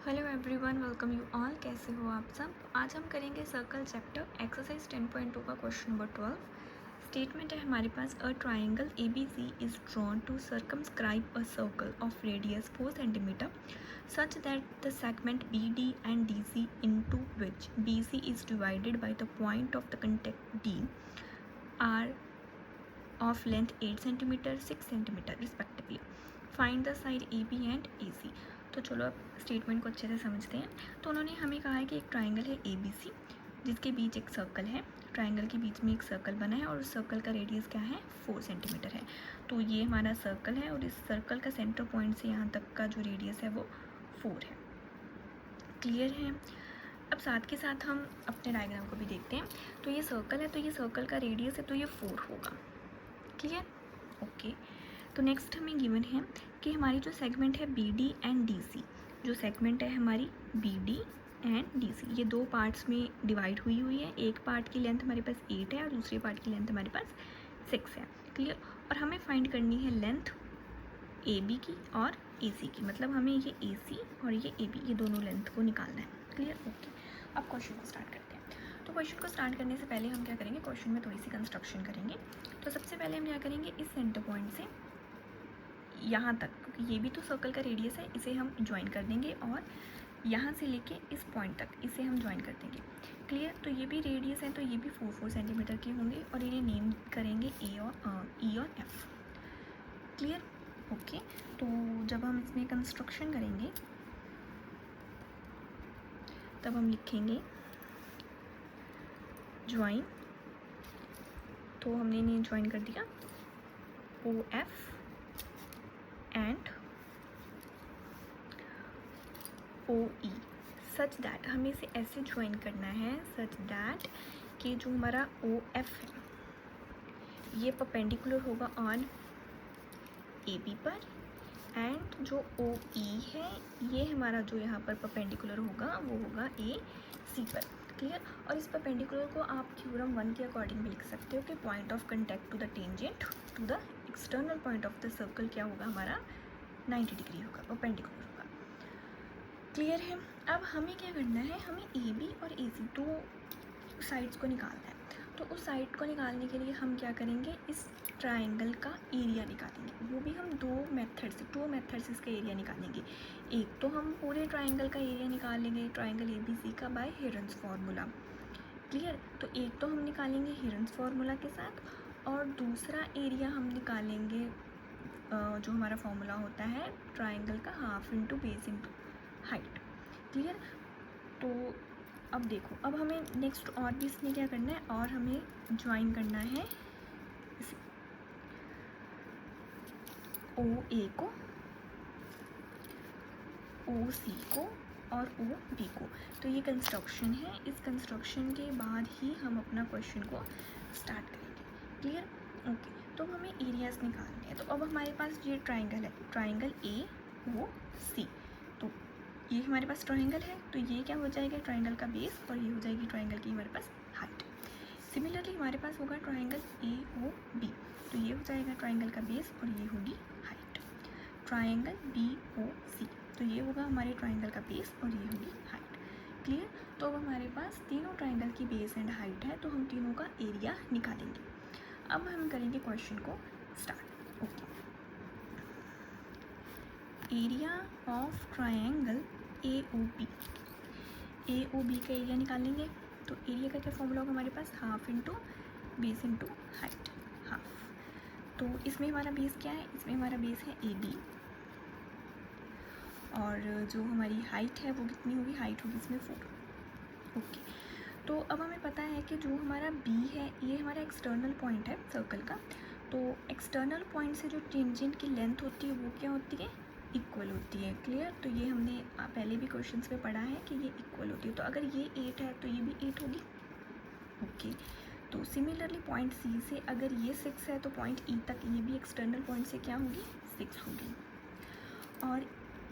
Hello everyone, welcome you all. कैसे हो आप सब। आज हम करेंगे सर्कल चैप्टर एक्सरसाइज 10.2 का क्वेश्चन नंबर 12। स्टेटमेंट है हमारे पास, a triangle A B C is drawn to circumscribe a circle of radius 4 cm such that the segment BD and DC into which BC is divided by the point of the contact D are of length 8 cm 6 cm respectively. Find the side AB and AC। तो चलो अब statement को अच्छे से समझते हैं। तो उन्होंने हमें कहा है कि एक ट्राइंगल है ABC जिसके बीच एक सर्कल है। ट्राइंगल के बीच में एक सर्कल बना है और उस सर्कल का रेडियस क्या है, 4 cm है। तो ये हमारा सर्कल है और इस सर्कल का सेंटर पॉइंट से यहाँ तक का जो रेडियस है वो 4 है। क्लियर है। अब साथ के साथ हम अपने डायग्राम को भी देखते हैं। तो ये सर्कल है, तो ये सर्कल का रेडियस है, तो ये 4 होगा। Clear, okay. तो नेक्स्ट हमें गिवन है कि हमारी जो सेगमेंट है BD एंड DC, जो सेगमेंट है हमारी BD एंड DC, ये दो पार्ट्स में डिवाइड हुई है। एक पार्ट की लेंथ हमारे पास 8 है और दूसरे पार्ट की लेंथ हमारे पास 6 है। क्लियर। और हमें फाइंड करनी है लेंथ AB की और AC की, मतलब हमें ये AC और ये AB, ये दोनों लेंथ को निकालना है। Clear, okay. अब क्वेश्चन को स्टार्ट करते हैं। तो क्वेश्चन को स्टार्ट करने से पहले हम क्या करेंगे, क्वेश्चन में थोड़ी सी कंस्ट्रक्शन करेंगे। तो सबसे पहले हम क्या करेंगे, इस सेंटर पॉइंट से यहाँ तक, क्योंकि ये भी तो सर्कल का रेडियस है, इसे हम ज्वाइन कर देंगे और यहाँ से लेके इस पॉइंट तक इसे हम ज्वाइन कर देंगे। क्लियर। तो ये भी रेडियस है, तो ये भी 4 सेंटीमीटर के होंगे और इन्हें नेम करेंगे E और F। Clear, okay. तो जब हम इसमें कंस्ट्रक्शन करेंगे तब हम लिखेंगे ज्वाइन। तो हमने इन्हें ज्वाइन कर दिया OF and OE, such that, हमें इसे ऐसे ज्वाइन करना है सच दैट कि जो हमारा OF है ये परपेंडिकुलर होगा ऑन AB पर, एंड जो OE है ये हमारा जो यहाँ पर परपेंडिकुलर होगा वो होगा AC पर। क्लियर। और इस परपेंडिकुलर को आप थ्योरम 1 के अकॉर्डिंग भी लिख सकते हो कि point of contact to the tangent to the external point of the circle क्या होगा, हमारा 90 डिग्री होगा, परपेंडिकुलर होगा। क्लियर है। अब हमें क्या करना है, हमें AB और AC दो साइड्स को निकालना है। तो उस साइड को निकालने के लिए हम क्या करेंगे, इस ट्राइंगल का एरिया निकालेंगे। वो भी हम टू मेथड से इसका एरिया निकालेंगे। एक तो हम पूरे ट्राइंगल का एरिया निकाल लेंगे ट्राइंगल ABC का बाय हेरन्स फार्मूला। क्लियर। तो एक तो हम निकालेंगे हेरन्स फार्मूला के साथ, और दूसरा एरिया हम निकालेंगे जो हमारा फार्मूला होता है ट्राइंगल का, half into base into height. Clear. तो अब देखो, अब हमें नेक्स्ट और भी इसमें क्या करना है, और हमें ज्वाइन करना है इसे OA को, OC को और OB को। तो ये कंस्ट्रक्शन है, इस कंस्ट्रक्शन के बाद ही हम अपना क्वेश्चन को स्टार्ट करेंगे। Clear, okay. तो हमें एरियाज निकालने हैं। तो अब हमारे पास ये ट्राइंगल है, ट्राइंगल AOC। तो ये हमारे पास ट्राइंगल है, तो ये क्या हो जाएगा, ट्राइंगल का बेस, और ये हो जाएगी ट्राइंगल की हमारे पास हाइट। सिमिलरली हमारे पास होगा ट्राइंगल AOB, तो ये हो जाएगा ट्राइंगल का बेस और ये होगी हाइट। ट्राइंगल BOC, तो ये होगा हमारे ट्राइंगल का बेस और ये होगी हाइट। क्लियर। तो अब हमारे पास तीनों ट्राइंगल की बेस एंड हाइट है, तो हम तीनों का एरिया निकालेंगे। अब हम करेंगे क्वेश्चन को start. Okay. Area of triangle AOB, AOB का एरिया निकालेंगे। तो एरिया का क्या फॉर्मूला होगा हमारे पास, half into base into height, half. तो इसमें हमारा बेस क्या है, इसमें हमारा बेस है AB, और जो हमारी हाइट है वो कितनी होगी, हाइट होगी इसमें 4। ओके। तो अब हमें पता है कि जो हमारा B है ये हमारा एक्सटर्नल पॉइंट है सर्कल का। तो एक्सटर्नल पॉइंट से जो टेंजेंट की लेंथ होती है वो क्या होती है, इक्वल होती है। क्लियर। तो ये हमने पहले भी क्वेश्चंस में पढ़ा है कि ये इक्वल होती है। तो अगर ये 8 है तो ये भी 8 होगी। ओके। तो सिमिलरली पॉइंट C से अगर ये 6 है तो पॉइंट E तक ये भी एक्सटर्नल पॉइंट से क्या होगी, 6 होगी। और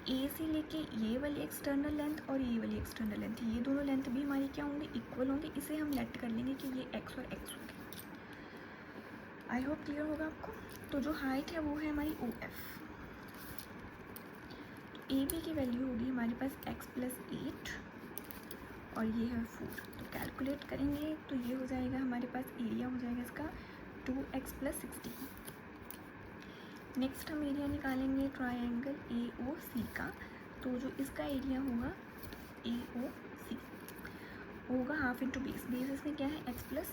A से लेके ये वाली एक्सटर्नल लेंथ और ये वाली एक्सटर्नल लेंथ, ये दोनों लेंथ भी हमारी क्या होंगी, इक्वल होंगे। इसे हम लेट कर लेंगे कि ये x और x होंगे। आई होप क्लियर होगा आपको। तो जो हाइट है वो है हमारी OF। तो ए बी की वैल्यू होगी हमारे पास x+8 और ये है 4। तो कैलकुलेट करेंगे तो ये हो जाएगा हमारे पास एरिया हो जाएगा इसका 2x+16। नेक्स्ट हम एरिया निकालेंगे ट्रायंगल AOC का। तो जो इसका एरिया होगा AOC होगा हाफ इंटू बेस। बेस इसमें क्या है x+6,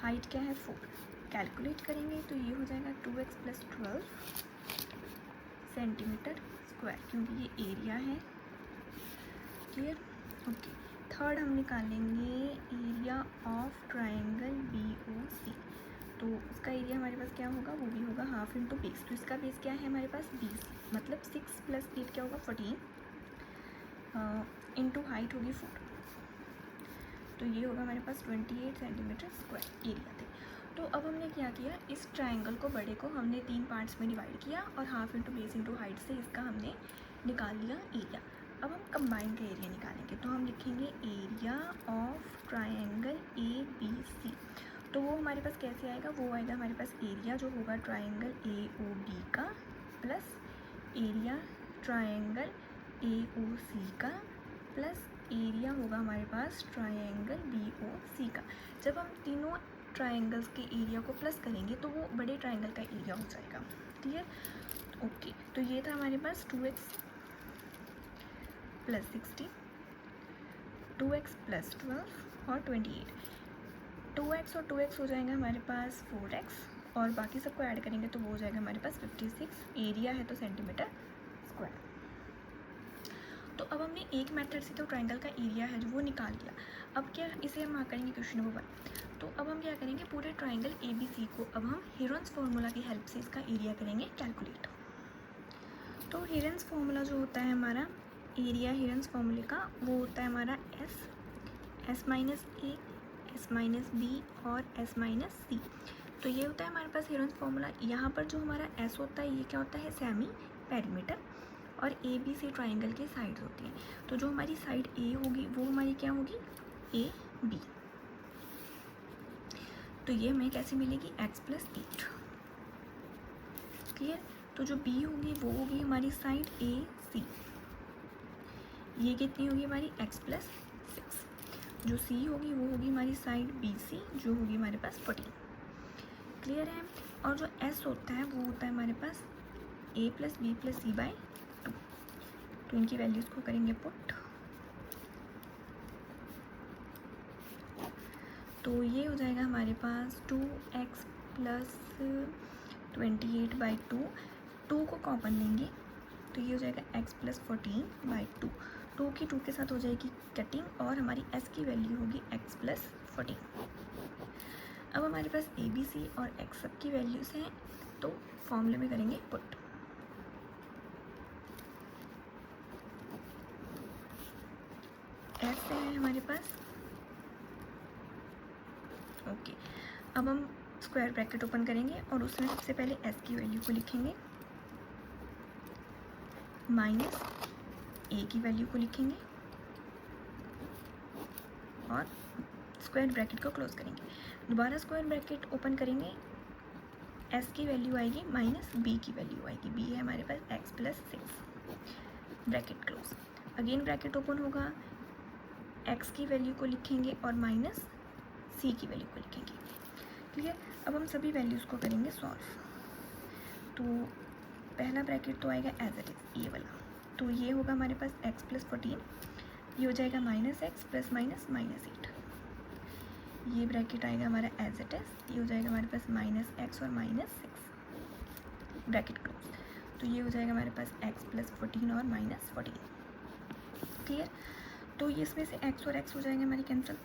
हाइट क्या है 4। कैलकुलेट करेंगे तो ये हो जाएगा 2x+12 सेंटीमीटर स्क्वायर, क्योंकि ये एरिया है। क्लियर? ओके। थर्ड हम निकालेंगे एरिया ऑफ ट्रायंगल BOC। तो उसका एरिया हमारे पास क्या होगा, वो भी होगा हाफ इंटू बेस। तो इसका बेस क्या है हमारे पास 20, मतलब 6+8 क्या होगा 14 इंटू हाइट होगी 4। तो ये होगा हमारे पास 28 सेंटीमीटर स्क्वायर एरिया थे। तो अब हमने क्या किया, इस ट्रायंगल को बड़े को हमने 3 पार्ट्स में डिवाइड किया और half into base into height से इसका हमने निकाल लिया एरिया। अब हम कंबाइन का एरिया निकालेंगे। तो हम लिखेंगे एरिया ऑफ ट्रायंगल ABC। तो वो हमारे पास कैसे आएगा, वो आएगा हमारे पास एरिया जो होगा ट्रायंगल AOB का प्लस एरिया ट्रायंगल AOC का प्लस एरिया होगा हमारे पास ट्रायंगल BOC का। जब हम तीनों ट्रायंगल्स के एरिया को प्लस करेंगे तो वो बड़े ट्रायंगल का एरिया हो जाएगा। क्लियर? ओके। तो ये था हमारे पास 2x+16, 2x+12 और 28। 2x और 2x हो जाएगा हमारे पास 4x और बाकी सबको ऐड करेंगे तो वो हो जाएगा हमारे पास 56। एरिया है तो सेंटीमीटर स्क्वायर। तो अब हमने एक मेथड से तो ट्रायंगल का एरिया है जो वो निकाल लिया। अब क्या इसे हम करेंगे क्वेश्चन नंबर 1। तो अब हम क्या करेंगे, पूरे ट्रायंगल ABC को अब हम हीरोन्स फार्मूला की हेल्प से इसका एरिया करेंगे कैलकुलेट। तो हीरोन्स फार्मूला जो होता है हमारा एरिया हीरोन्स फार्मूले का, वो होता है हमारा S-A, S-B और S-C। तो ये होता है हमारे पास हीरोन्स फार्मूला। यहाँ पर जो हमारा S होता है ये क्या होता है, सेमी पेरीमीटर, और ABC ट्रायंगल की साइड्स होती हैं। तो जो हमारी साइड A होगी वो हमारी क्या होगी, AB। तो ये हमें कैसे मिलेगी, x+8। क्लियर? तो जो B होगी वो होगी हमारी साइड AC। ये कितनी होगी हमारी x+6। जो C होगी वो होगी हमारी साइड BC जो होगी हमारे पास 14। क्लियर है? और जो S होता है वो होता है हमारे पास A+B+C/2। तो इनकी वैल्यूज़ को करेंगे पुट। तो ये हो जाएगा हमारे पास 2x+28/2। 2 को कॉमन लेंगे तो ये हो जाएगा x+14/2। 2 की 2 के साथ हो जाएगी कटिंग और हमारी s की वैल्यू होगी x+14। अब हमारे पास ABC और x सब की वैल्यूज़ हैं तो फॉर्मूले में करेंगे पुट। S है हमारे पास। ओके। अब हम स्क्वायर ब्रैकेट ओपन करेंगे और उसमें सबसे पहले S की वैल्यू को लिखेंगे, माइनस A की वैल्यू को लिखेंगे और स्क्वायर ब्रैकेट को क्लोज करेंगे। दोबारा स्क्वायर ब्रैकेट ओपन करेंगे, S की वैल्यू आएगी माइनस B की वैल्यू आएगी। B है हमारे पास x+6, bracket close. Again bracket open होगा, x की वैल्यू को लिखेंगे और माइनस C की वैल्यू को लिखेंगे। क्लियर? अब हम सभी वैल्यूज़ को करेंगे सॉल्व। तो पहला ब्रैकेट तो आएगा एज इट इज़ ये वाला। तो ये होगा हमारे पास x+14, ये हो जाएगा -x प्लस -8। ये ब्रैकेट आएगा हमारा एज इट इज़, ये हो जाएगा हमारे पास -x और -6, ब्रैकेट क्लोज। तो ये हो जाएगा हमारे पास x+14 और -14। क्लियर? तो ये इसमें से x और x हो जाएंगे हमारे कैंसिल,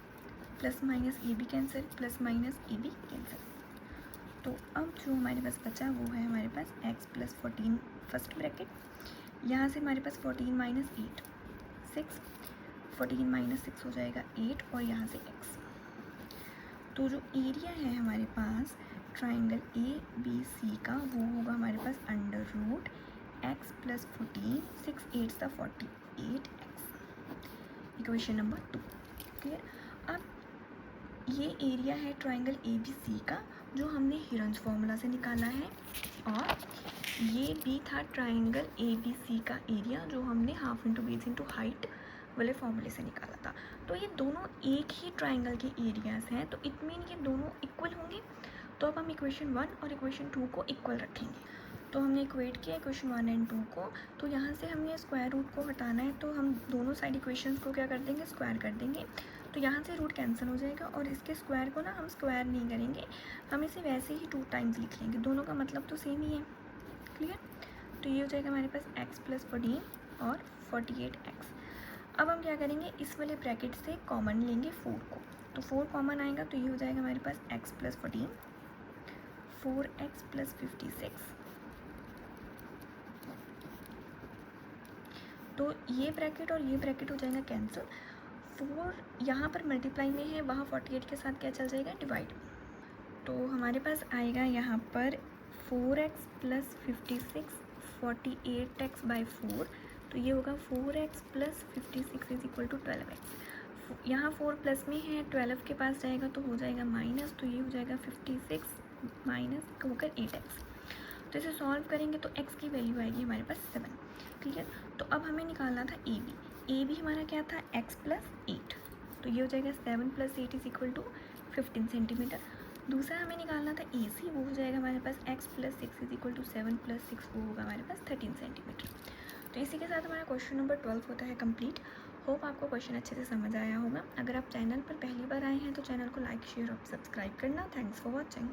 प्लस माइनस ए भी कैंसिल, प्लस माइनस ए भी कैंसिल। तो अब जो हमारे पास बचा वो है हमारे पास x+14 फर्स्ट ब्रैकेट, यहाँ से हमारे पास 14 - 8 6, 14 - 6 हो जाएगा 8 और यहाँ से x। तो जो एरिया है हमारे पास ट्राइंगल ABC का वो होगा हमारे पास √x+14, 6 8 48x, equation number 2। Clear? अब ये एरिया है ट्राइंगल ABC का जो हमने हीरोन्स फार्मूला से निकाला है और ये बी था ट्राइंगल ए बी सी का एरिया जो हमने half into base into height वाले फॉर्मूले से निकाला था। तो ये दोनों एक ही ट्राइंगल के एरियाज हैं, तो इट मीन ये दोनों इक्वल होंगे। तो अब हम इक्वेशन 1 और इक्वेशन 2 को इक्वल रखेंगे। तो हमने इक्वेट किया इक्वेशन 1 एंड 2 को, तो यहाँ से हमें स्क्वायर रूट को हटाना है, तो हम दोनों साइड इक्वेशंस को क्या कर देंगे, स्क्वायर कर देंगे। तो यहाँ से रूट कैंसिल हो जाएगा और इसके स्क्वायर को ना हम स्क्वायर नहीं करेंगे, हम इसे वैसे ही 2 टाइम्स लिख लेंगे। दोनों का मतलब तो सेम ही है, क्लियर। तो ये हो जाएगा हमारे पास x + 14 और 48x। अब हम क्या करेंगे, इस वाले ब्रैकेट से कॉमन लेंगे 4 को, तो 4 कॉमन आएगा तो ये हो जाएगा हमारे पास x + 14 4x + 56। तो ये ब्रैकेट और ये ब्रैकेट हो जाएगा कैंसिल। 4 यहाँ पर मल्टीप्लाई में है, वहाँ 48 के साथ क्या चल जाएगा, डिवाइड। तो हमारे पास आएगा यहाँ पर 4x + 56 48x/4। तो ये होगा 4x + 56 = 12x। यहाँ 4 प्लस में है, 12 के पास जाएगा तो हो जाएगा माइनस, तो ये हो जाएगा 56 माइनस होकर 8x। तो इसे सॉल्व करेंगे तो x की वैल्यू आएगी हमारे पास 7, क्लियर। तो अब हमें निकालना था ए बी हमारा क्या था, x + 8। तो ये हो जाएगा 7 + 8 = 15 सेंटीमीटर। दूसरा हमें निकालना था ए सी, वो हो जाएगा हमारे पास x + 6 = 7 + 6, वो होगा हमारे पास 13 सेंटीमीटर। तो इसी के साथ हमारा क्वेश्चन नंबर 12 होता है कंप्लीट। होप आपको क्वेश्चन अच्छे से समझ आया होगा। अगर आप चैनल पर पहली बार आए हैं तो चैनल को लाइक शेयर और सब्सक्राइब करना। Thanks for watching.